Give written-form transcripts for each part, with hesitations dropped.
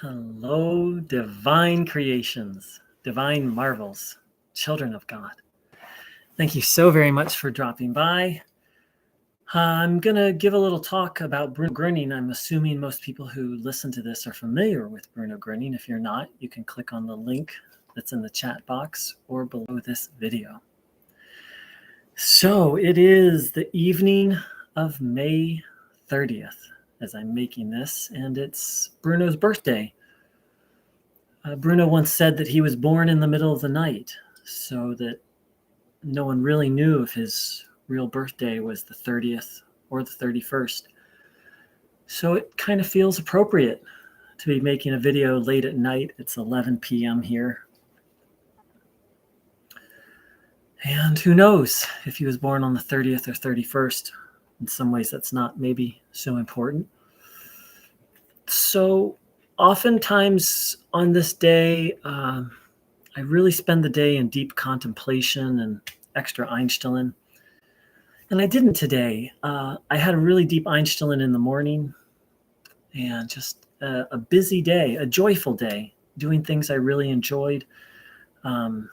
Hello, divine creations, divine marvels, children of God. Thank you so very much for dropping by. I'm going to give a little talk about Bruno Groening. I'm assuming most people who listen to this are familiar with Bruno Groening. If you're not, you can click on the link that's in the chat box or below this video. So it is the evening of May 30th as I'm making this, and it's Bruno's birthday. Bruno once said that he was born in the middle of the night, so that no one really knew if his real birthday was the 30th or the 31st. So it kind of feels appropriate to be making a video late at night. It's 11 p.m. here. And who knows if he was born on the 30th or 31st. In some ways, that's not maybe so important. So oftentimes on this day, I really spend the day in deep contemplation and extra Einstellung. And I didn't today. I had a really deep Einstellung in the morning and just a busy day, a joyful day, doing things I really enjoyed. And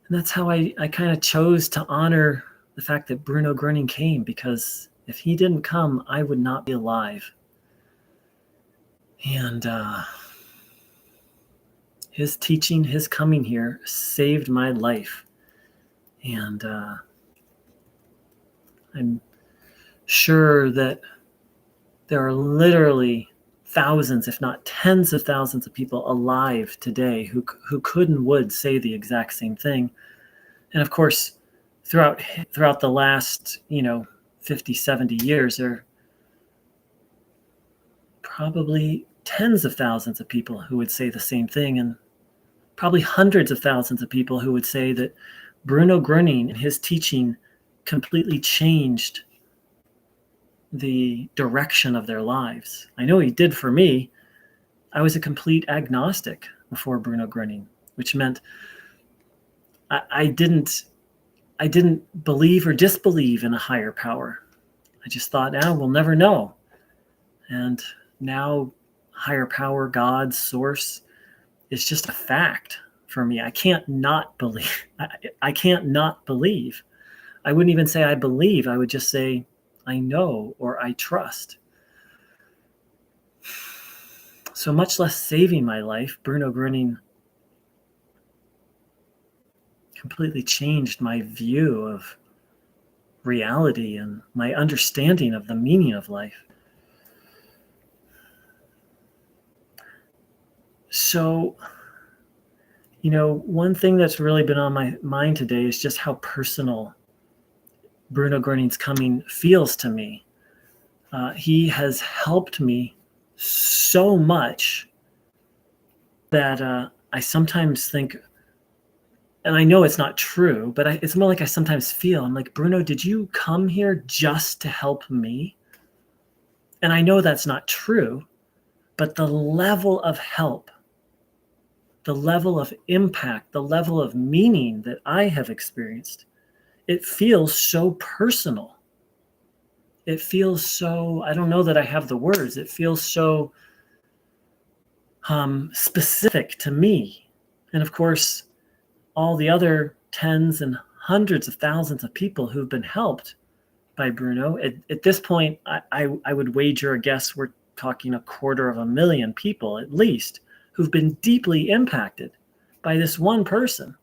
that's how I kind of chose to honor the fact that Bruno Groening came, because if he didn't come, I would not be alive. And his teaching, his coming here saved my life. And I'm sure that there are literally thousands, if not tens of thousands of people alive today who could and would say the exact same thing. And of course, throughout the last, 50, 70 years, there are probably tens of thousands of people who would say the same thing, and probably hundreds of thousands of people who would say that Bruno Groening and his teaching completely changed the direction of their lives. I know he did for me. I was a complete agnostic before Bruno Groening, which meant I didn't believe or disbelieve in a higher power. I just thought, we'll never know. And now higher power, God, source, is just a fact for me. I can't not believe. I can't not believe. I wouldn't even say I believe. I would just say I know or I trust. So much less saving my life, Bruno Groening completely changed my view of reality and my understanding of the meaning of life. So, one thing that's really been on my mind today is just how personal Bruno Groening's coming feels to me. He has helped me so much that I sometimes think, and I know it's not true, but it's more like I sometimes feel, I'm like, Bruno, did you come here just to help me? And I know that's not true, but the level of help, the level of impact, the level of meaning that I have experienced, it feels so personal. It feels so, I don't know that I have the words, it feels so specific to me. And of course, all the other tens and hundreds of thousands of people who've been helped by Bruno. At this point, I would wager a guess we're talking 250,000 people at least who've been deeply impacted by this one person.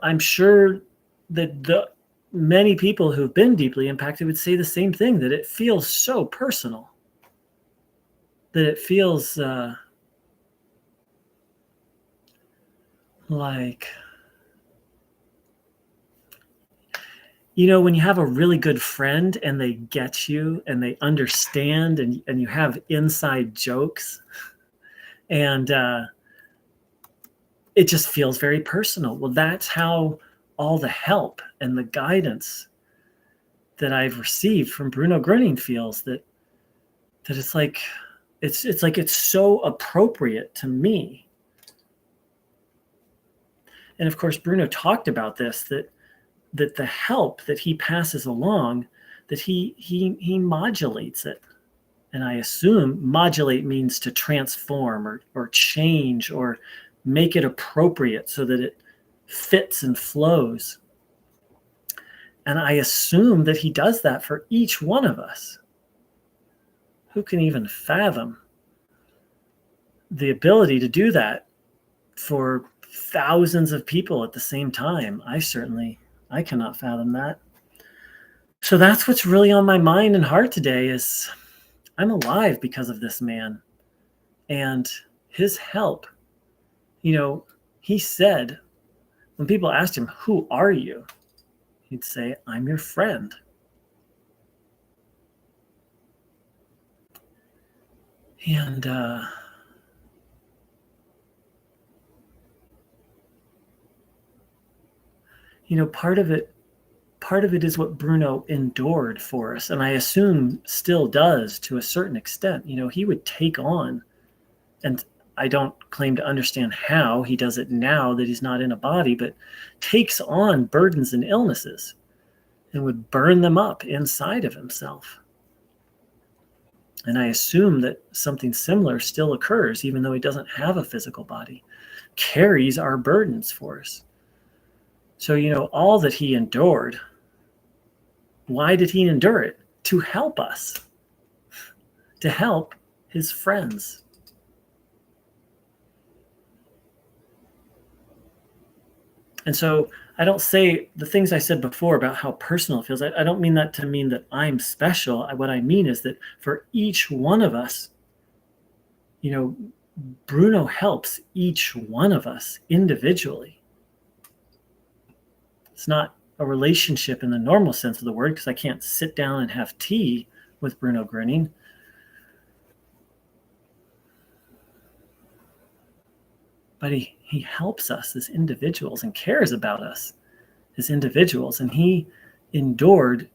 I'm sure that the many people who've been deeply impacted would say the same thing, that it feels so personal, that it feels like, when you have a really good friend and they get you and they understand and you have inside jokes and it just feels very personal. Well, that's how all the help and the guidance that I've received from Bruno Groening feels, that it's like it's so appropriate to me. And of course, Bruno talked about this, that the help that he passes along, that he modulates it. And I assume modulate means to transform or change or make it appropriate so that it fits and flows. And I assume that he does that for each one of us. Who can even fathom the ability to do that for thousands of people at the same time? I cannot fathom that. So that's what's really on my mind and heart today is I'm alive because of this man and his help. He said, when people asked him, "Who are you?" he'd say, "I'm your friend." And part of it is what Bruno endured for us, and I assume still does to a certain extent. He would take on, and I don't claim to understand how he does it now that he's not in a body, but takes on burdens and illnesses and would burn them up inside of himself. And I assume that something similar still occurs, even though he doesn't have a physical body, carries our burdens for us. So, all that he endured, why did he endure it? To help us, to help his friends. And so I don't say the things I said before about how personal it feels. I don't mean that to mean that I'm special. What I mean is that for each one of us, Bruno helps each one of us individually. It's not a relationship in the normal sense of the word, because I can't sit down and have tea with Bruno Groening. But he helps us as individuals and cares about us as individuals. And he endured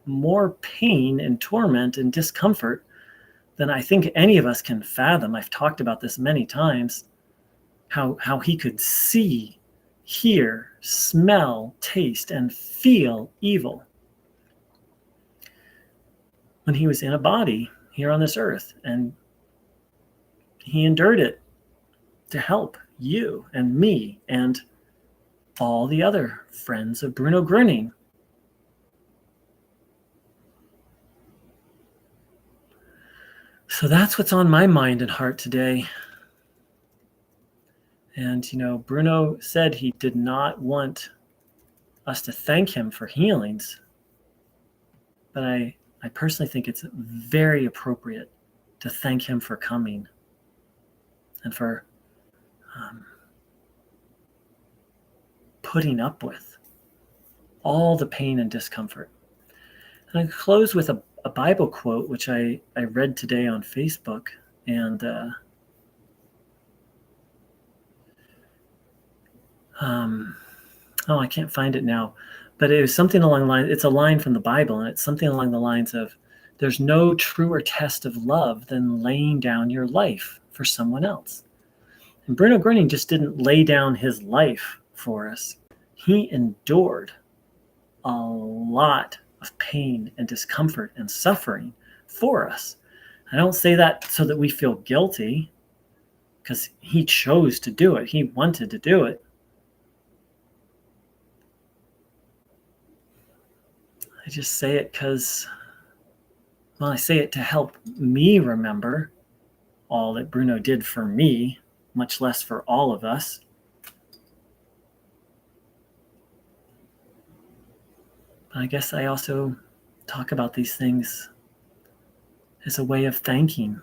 more pain and torment and discomfort than I think any of us can fathom. I've talked about this many times, how he could see, hear, smell, taste, and feel evil when he was in a body here on this earth. And he endured it to help you and me and all the other friends of Bruno Groening. So that's what's on my mind and heart today. And, Bruno said he did not want us to thank him for healings. But I personally think it's very appropriate to thank him for coming and for putting up with all the pain and discomfort. And I close with a Bible quote, which I read today on Facebook. And I can't find it now. But it was something along the line. It's a line from the Bible, and it's something along the lines of, there's no truer test of love than laying down your life for someone else. And Bruno Groening just didn't lay down his life for us. He endured a lot of pain and discomfort and suffering for us. I don't say that so that we feel guilty, because he chose to do it. He wanted to do it. I just say it because, I say it to help me remember all that Bruno did for me, much less for all of us. But I guess I also talk about these things as a way of thanking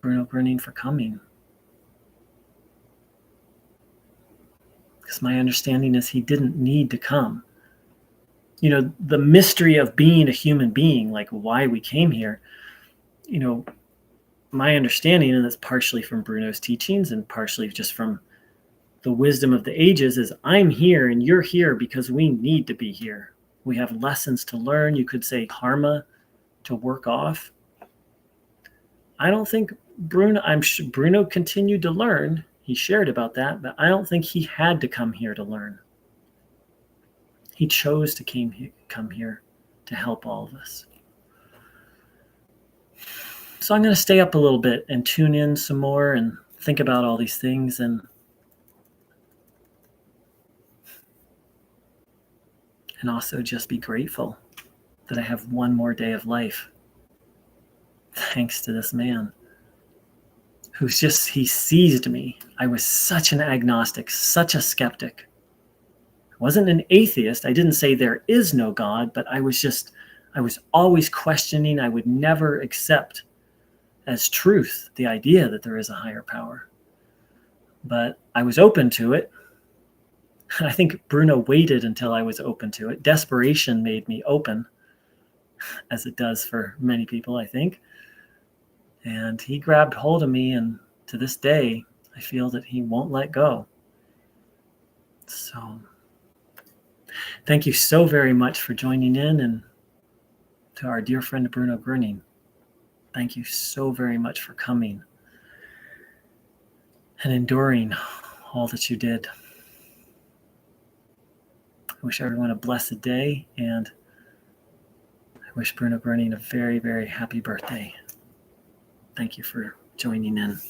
Bruno Groening for coming. Because my understanding is he didn't need to come. The mystery of being a human being, like why we came here, my understanding, and that's partially from Bruno's teachings and partially just from the wisdom of the ages, is I'm here and you're here because we need to be here. We have lessons to learn. You could say karma to work off. I don't think Bruno continued to learn. He shared about that, but I don't think he had to come here to learn. He chose to come here. to help all of us. So I'm going to stay up a little bit and tune in some more and think about all these things and also just be grateful that I have one more day of life. Thanks to this man he seized me. I was such an agnostic, such a skeptic. I wasn't an atheist. I didn't say there is no God, but I was always questioning. I would never accept as truth the idea that there is a higher power. But I was open to it. I think Bruno waited until I was open to it. Desperation made me open, as it does for many people, I think. And he grabbed hold of me, and to this day, I feel that he won't let go. So, thank you so very much for joining in, and to our dear friend Bruno Groening, thank you so very much for coming and enduring all that you did. I wish everyone a blessed day, and I wish Bruno Groening a very, very happy birthday. Thank you for joining in.